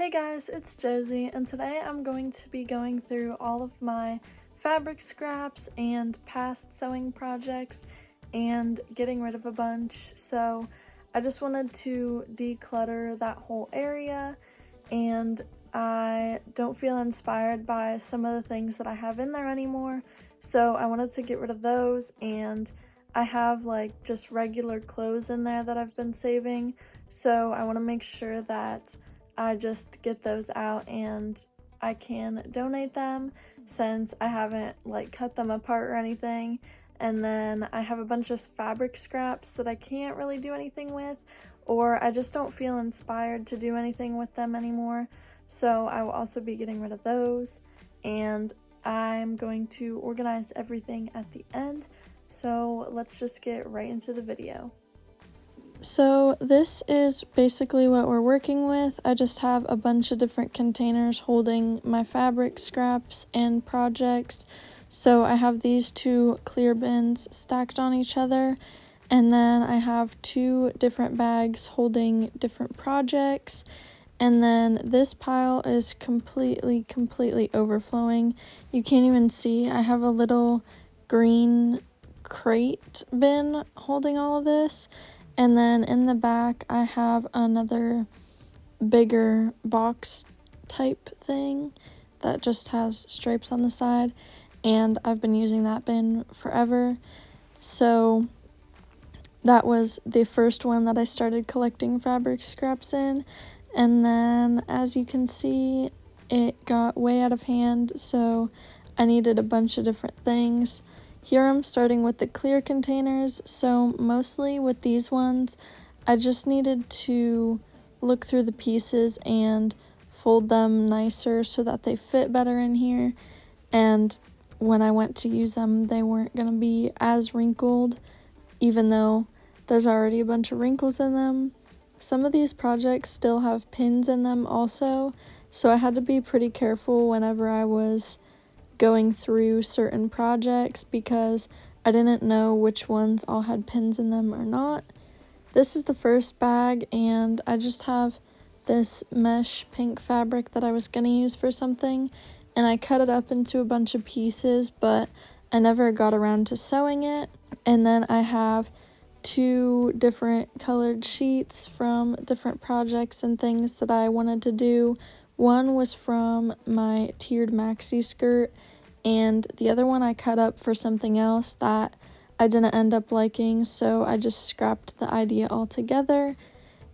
Hey guys, it's Josie, and today I'm going to be going through all of my fabric scraps and past sewing projects and getting rid of a bunch. So I just wanted to declutter that whole area, and I don't feel inspired by some of the things that I have in there anymore. So I wanted to get rid of those, and I have like just regular clothes in there that I've been saving. So I want to make sure that I just get those out and I can donate them, since I haven't like cut them apart or anything. And then I have a bunch of fabric scraps that I can't really do anything with, or I just don't feel inspired to do anything with them anymore. So I will also be getting rid of those, and I'm going to organize everything at the end. So let's just get right into the video. So this is basically what we're working with. I just have a bunch of different containers holding my fabric scraps and projects. So I have these two clear bins stacked on each other, and then I have two different bags holding different projects, and then this pile is completely overflowing. You can't even see. I have a little green crate bin holding all of this. And then in the back, I have another bigger box type thing that just has stripes on the side, and I've been using that bin forever. So that was the first one that I started collecting fabric scraps in, and then as you can see, it got way out of hand, so I needed a bunch of different things. Here I'm starting with the clear containers, so mostly with these ones, I just needed to look through the pieces and fold them nicer so that they fit better in here, and when I went to use them, they weren't going to be as wrinkled, even though there's already a bunch of wrinkles in them. Some of these projects still have pins in them also, so I had to be pretty careful whenever I was going through certain projects because I didn't know which ones all had pins in them or not. This is the first bag, and I just have this mesh pink fabric that I was going to use for something, and I cut it up into a bunch of pieces, but I never got around to sewing it. And then I have two different colored sheets from different projects and things that I wanted to do. One was from my tiered maxi skirt, and the other one I cut up for something else that I didn't end up liking, so I just scrapped the idea altogether.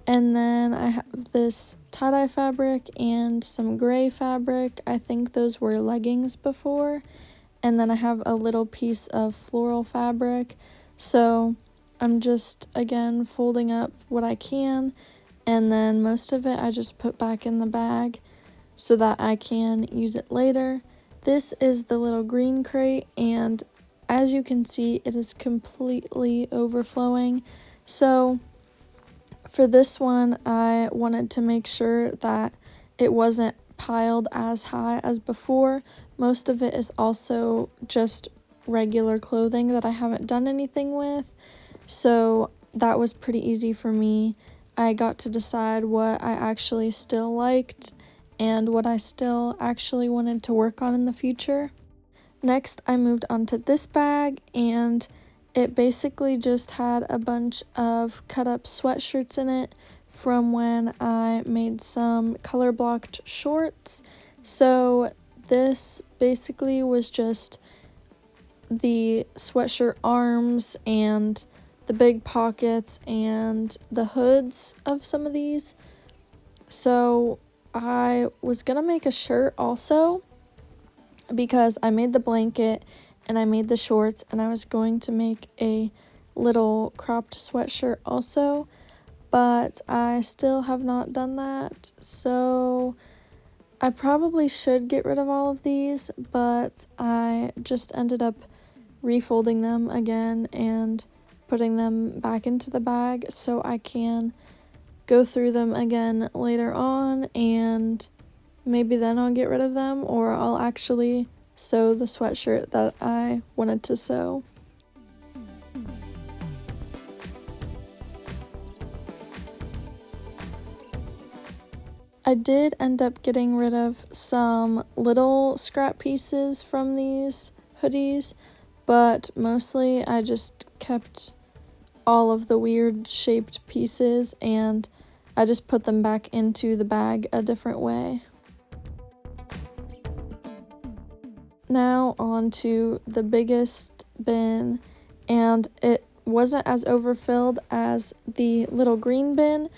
And then I have this tie-dye fabric and some gray fabric. I think those were leggings before. And then I have a little piece of floral fabric. So I'm just, again, folding up what I can, and then most of it I just put back in the bag so that I can use it later. This is the little green crate, and as you can see, it is completely overflowing. So for this one, I wanted to make sure that it wasn't piled as high as before. Most of it is also just regular clothing that I haven't done anything with, so that was pretty easy for me. I got to decide what I actually still liked and what I still actually wanted to work on in the future. Next, I moved on to this bag, and it basically just had a bunch of cut up sweatshirts in it from when I made some color blocked shorts. So this basically was just the sweatshirt arms and the big pockets and the hoods of some of these. So I was gonna make a shirt also because I made the blanket and I made the shorts, and I was going to make a little cropped sweatshirt also, but I still have not done that. So I probably should get rid of all of these, but I just ended up refolding them again and putting them back into the bag so I can go through them again later on, and maybe then I'll get rid of them, or I'll actually sew the sweatshirt that I wanted to sew. I did end up getting rid of some little scrap pieces from these hoodies, but mostly I just kept all of the weird shaped pieces and I just put them back into the bag a different way. Now on to the biggest bin, and it wasn't as overfilled as the little green bin,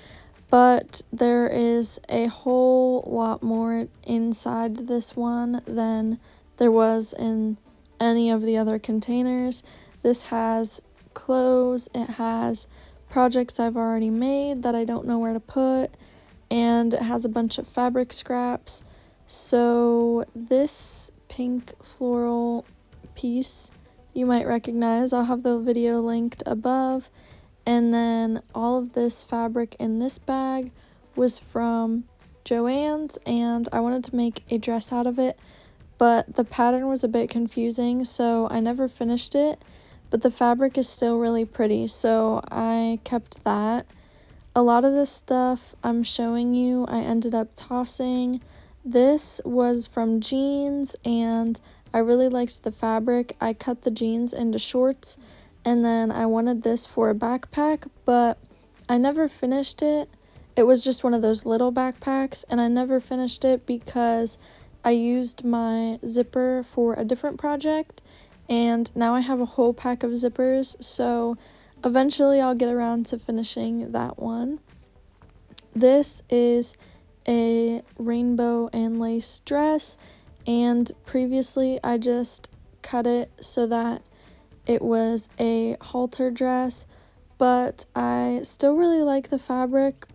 but there is a whole lot more inside this one than there was in any of the other containers. This has clothes, it has projects I've already made that I don't know where to put, and it has a bunch of fabric scraps. So this pink floral piece you might recognize. I'll have the video linked above. And then all of this fabric in this bag was from Joann's, and I wanted to make a dress out of it, but the pattern was a bit confusing, so I never finished it, but the fabric is still really pretty, so I kept that. A lot of this stuff I'm showing you I ended up tossing. This was from jeans, and I really liked the fabric. I cut the jeans into shorts, and then I wanted this for a backpack, but I never finished it. It was just one of those little backpacks, and I never finished it because I used my zipper for a different project, and now I have a whole pack of zippers, so eventually I'll get around to finishing that one. This is a rainbow and lace dress, and previously I just cut it so that it was a halter dress, but I still really like the fabric,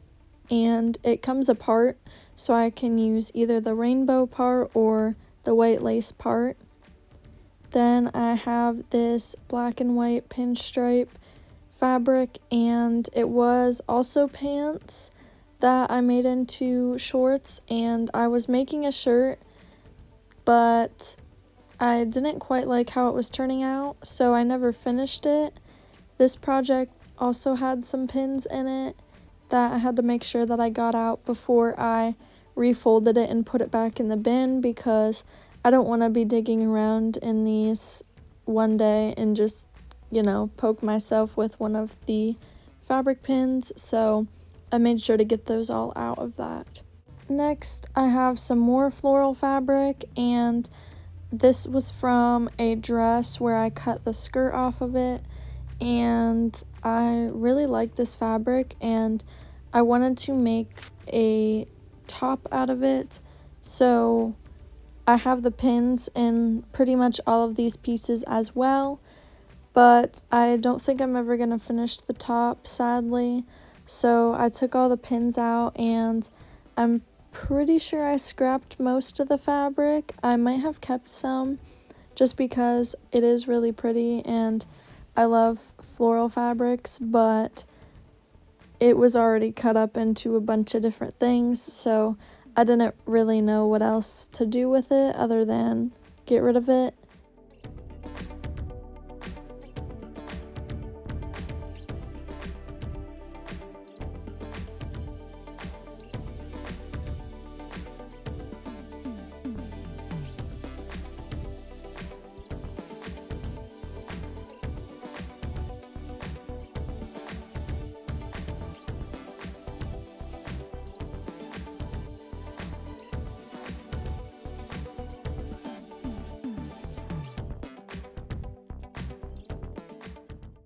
and it comes apart, so I can use either the rainbow part or the white lace part. Then I have this black and white pinstripe fabric, and it was also pants that I made into shorts, and I was making a shirt, but I didn't quite like how it was turning out, so I never finished it. This project also had some pins in it that I had to make sure that I got out before I refolded it and put it back in the bin, because I don't want to be digging around in these one day and just, poke myself with one of the fabric pins, so I made sure to get those all out of that. Next, I have some more floral fabric, and this was from a dress where I cut the skirt off of it, and I really like this fabric, and I wanted to make a top out of it, so I have the pins in pretty much all of these pieces as well, but I don't think I'm ever going to finish the top, sadly, so I took all the pins out, and I'm pretty sure I scrapped most of the fabric. I might have kept some just because it is really pretty and I love floral fabrics, but it was already cut up into a bunch of different things, so I didn't really know what else to do with it other than get rid of it.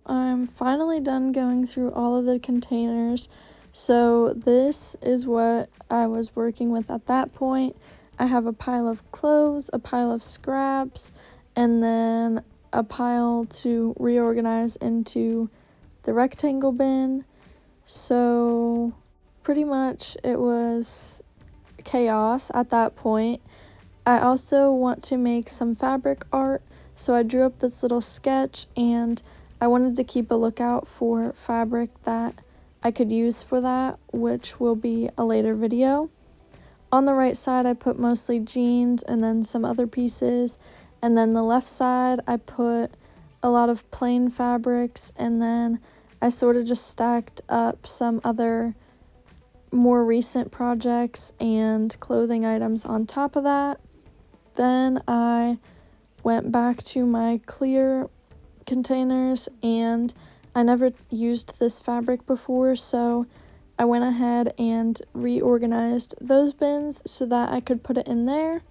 I'm finally done going through all of the containers, so this is what I was working with at that point. I have a pile of clothes, a pile of scraps, and then a pile to reorganize into the rectangle bin. So pretty much it was chaos at that point. I also want to make some fabric art, so I drew up this little sketch, and I wanted to keep a lookout for fabric that I could use for that, which will be a later video. On the right side, I put mostly jeans and then some other pieces, and then the left side, I put a lot of plain fabrics, and then I sort of just stacked up some other more recent projects and clothing items on top of that. Then I went back to my clear containers, and I never used this fabric before, so I went ahead and reorganized those bins so that I could put it in there.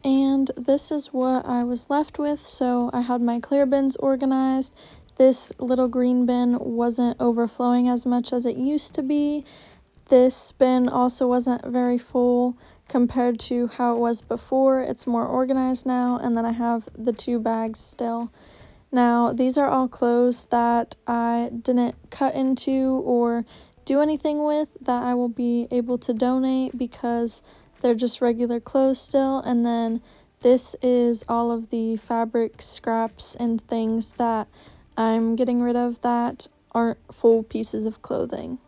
And this is what I was left with. So I had my clear bins organized. This little green bin wasn't overflowing as much as it used to be. This bin also wasn't very full compared to how it was before. It's more organized now. And then I have the 2 bags still. Now, these are all clothes that I didn't cut into or do anything with that I will be able to donate because they're just regular clothes still. And then this is all of the fabric scraps and things that I'm getting rid of that aren't full pieces of clothing.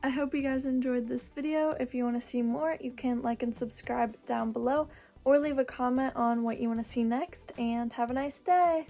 I hope you guys enjoyed this video. If you want to see more, you can like and subscribe down below or leave a comment on what you want to see next, and have a nice day!